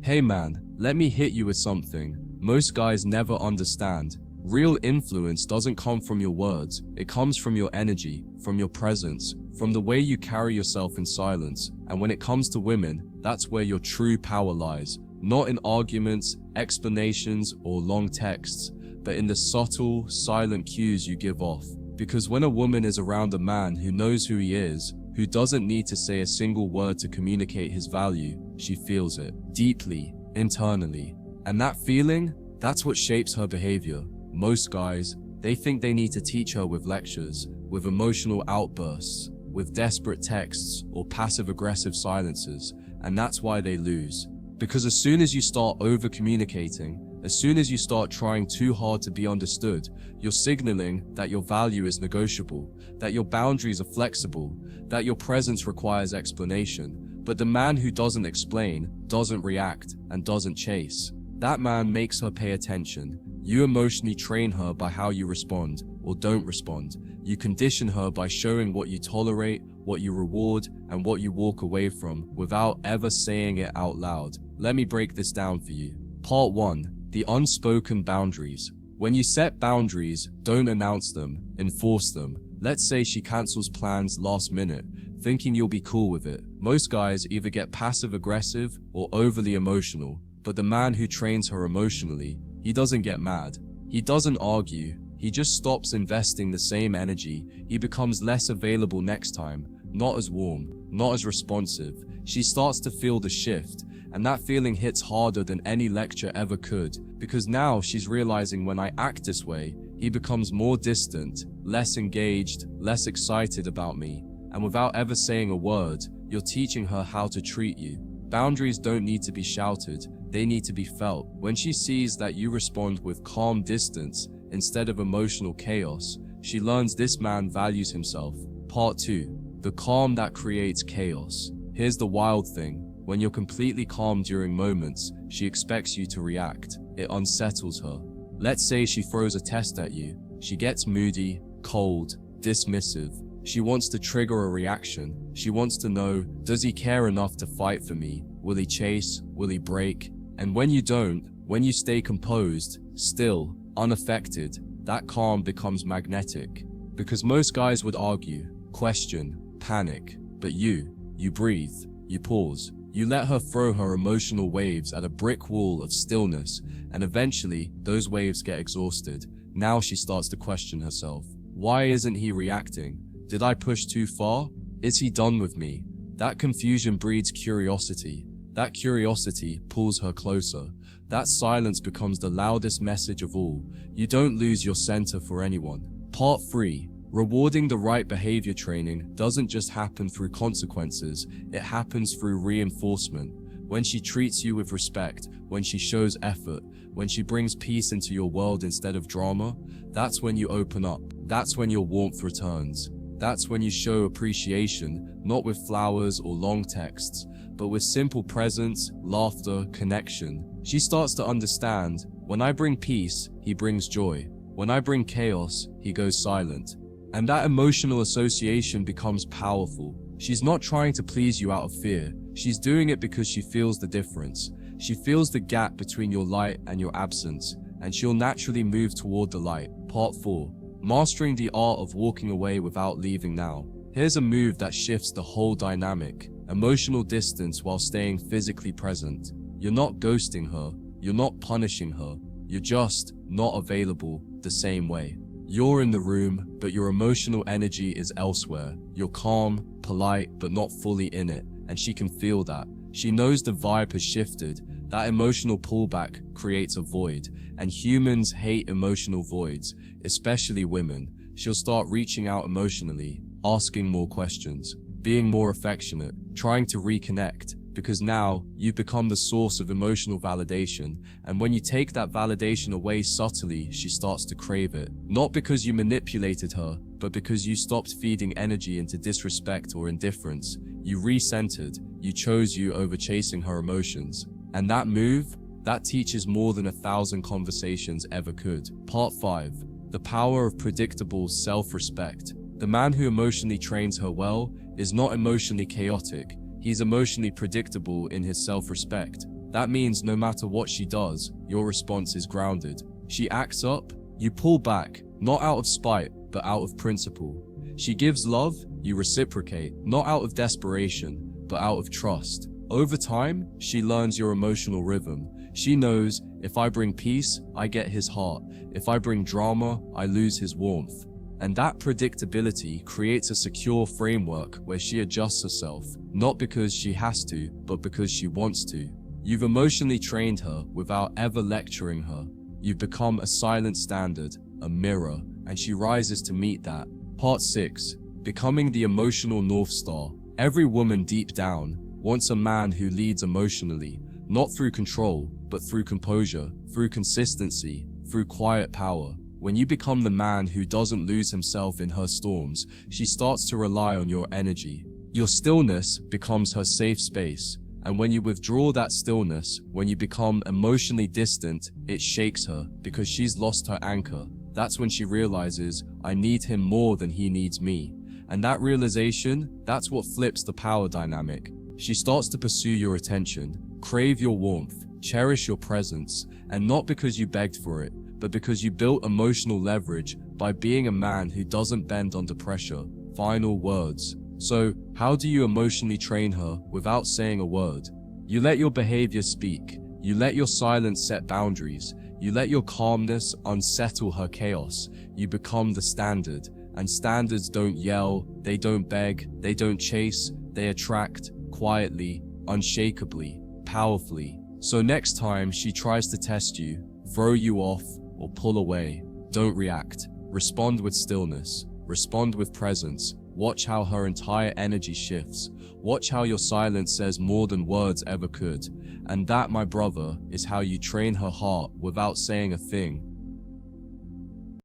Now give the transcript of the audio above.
Hey man, let me hit you with something most guys never understand. Real influence doesn't come from your words, it comes from your energy, from your presence, from the way you carry yourself in silence. And when it comes to women, that's where your true power lies. Not in arguments, explanations, or long texts, but in the subtle, silent cues you give off. Because when a woman is around a man who knows who he is, who doesn't need to say a single word to communicate his value, she feels it deeply, internally. And that feeling, that's what shapes her behavior. Most guys, they think they need to teach her with lectures, with emotional outbursts, with desperate texts, or passive-aggressive silences, and that's why they lose. Because as soon as you start over-communicating, as soon as you start trying too hard to be understood, you're signaling that your value is negotiable, that your boundaries are flexible, that your presence requires explanation. But the man who doesn't explain, doesn't react, and doesn't chase, that man makes her pay attention. You emotionally train her by how you respond or don't respond. You condition her by showing what you tolerate, what you reward, and what you walk away from without ever saying it out loud. Let me break this down for you. Part 1. The unspoken boundaries. When you set boundaries, don't announce them, enforce them. Let's say she cancels plans last minute, thinking you'll be cool with it. Most guys either get passive-aggressive or overly emotional, but the man who trains her emotionally, he doesn't get mad. He doesn't argue. He just stops investing the same energy. He becomes less available next time, not as warm, not as responsive. She starts to feel the shift, and that feeling hits harder than any lecture ever could, because now she's realizing when I act this way, he becomes more distant, less engaged, less excited about me. And without ever saying a word, you're teaching her how to treat you. Boundaries don't need to be shouted, they need to be felt. When she sees that you respond with calm distance instead of emotional chaos, she learns this man values himself. Part 2. The calm that creates chaos. Here's the wild thing. When you're completely calm during moments, she expects you to react. It unsettles her. Let's say she throws a test at you. She gets moody, cold, dismissive. She wants to trigger a reaction. She wants to know, does he care enough to fight for me? Will he chase? Will he break? And when you don't, when you stay composed, still, unaffected, that calm becomes magnetic. Because most guys would argue, question, panic. But you breathe, you pause. You let her throw her emotional waves at a brick wall of stillness, and eventually, those waves get exhausted. Now she starts to question herself. Why isn't he reacting? Did I push too far? Is he done with me? That confusion breeds curiosity. That curiosity pulls her closer. That silence becomes the loudest message of all. You don't lose your center for anyone. Part 3. Rewarding the right behavior training doesn't just happen through consequences, it happens through reinforcement. When she treats you with respect, when she shows effort, when she brings peace into your world instead of drama, that's when you open up. That's when your warmth returns. That's when you show appreciation, not with flowers or long texts, but with simple presence, laughter, connection. She starts to understand, when I bring peace, he brings joy. When I bring chaos, he goes silent. And that emotional association becomes powerful. She's not trying to please you out of fear. She's doing it because she feels the difference. She feels the gap between your light and your absence, and she'll naturally move toward the light. Part 4. Mastering the art of walking away without leaving now. Here's a move that shifts the whole dynamic. Emotional distance while staying physically present. You're not ghosting her. You're not punishing her. You're just not available the same way. You're in the room, but your emotional energy is elsewhere. You're calm, polite, but not fully in it, and she can feel that. She knows the vibe has shifted. That emotional pullback creates a void, and humans hate emotional voids, especially women. She'll start reaching out emotionally, asking more questions, being more affectionate, trying to reconnect, because now you've become the source of emotional validation, and when you take that validation away subtly, she starts to crave it. Not because you manipulated her, but because you stopped feeding energy into disrespect or indifference. You recentered, you chose you over chasing her emotions. And that move, that teaches more than 1,000 conversations ever could. Part 5. The power of predictable self-respect. The man who emotionally trains her well is not emotionally chaotic. He's emotionally predictable in his self-respect. That means no matter what she does, your response is grounded. She acts up, you pull back, not out of spite, but out of principle. She gives love, you reciprocate, not out of desperation, but out of trust. Over time, she learns your emotional rhythm. She knows, if I bring peace, I get his heart. If I bring drama, I lose his warmth. And that predictability creates a secure framework where she adjusts herself, not because she has to, but because she wants to. You've emotionally trained her without ever lecturing her. You've become a silent standard, a mirror, and she rises to meet that. Part 6. Becoming the emotional North Star. Every woman deep down wants a man who leads emotionally, not through control, but through composure, through consistency, through quiet power. When you become the man who doesn't lose himself in her storms, she starts to rely on your energy. Your stillness becomes her safe space. And when you withdraw that stillness, when you become emotionally distant, it shakes her because she's lost her anchor. That's when she realizes, I need him more than he needs me. And that realization, that's what flips the power dynamic. She starts to pursue your attention, crave your warmth, cherish your presence, and not because you begged for it, but because you built emotional leverage by being a man who doesn't bend under pressure. Final words. So, how do you emotionally train her without saying a word? You let your behavior speak. You let your silence set boundaries. You let your calmness unsettle her chaos. You become the standard. And standards don't yell, they don't beg, they don't chase, they attract, quietly, unshakably, powerfully. So next time she tries to test you, throw you off, or pull away, don't react. Respond with stillness. Respond with presence. Watch how her entire energy shifts. Watch how your silence says more than words ever could. And that, my brother, is how you train her heart without saying a thing.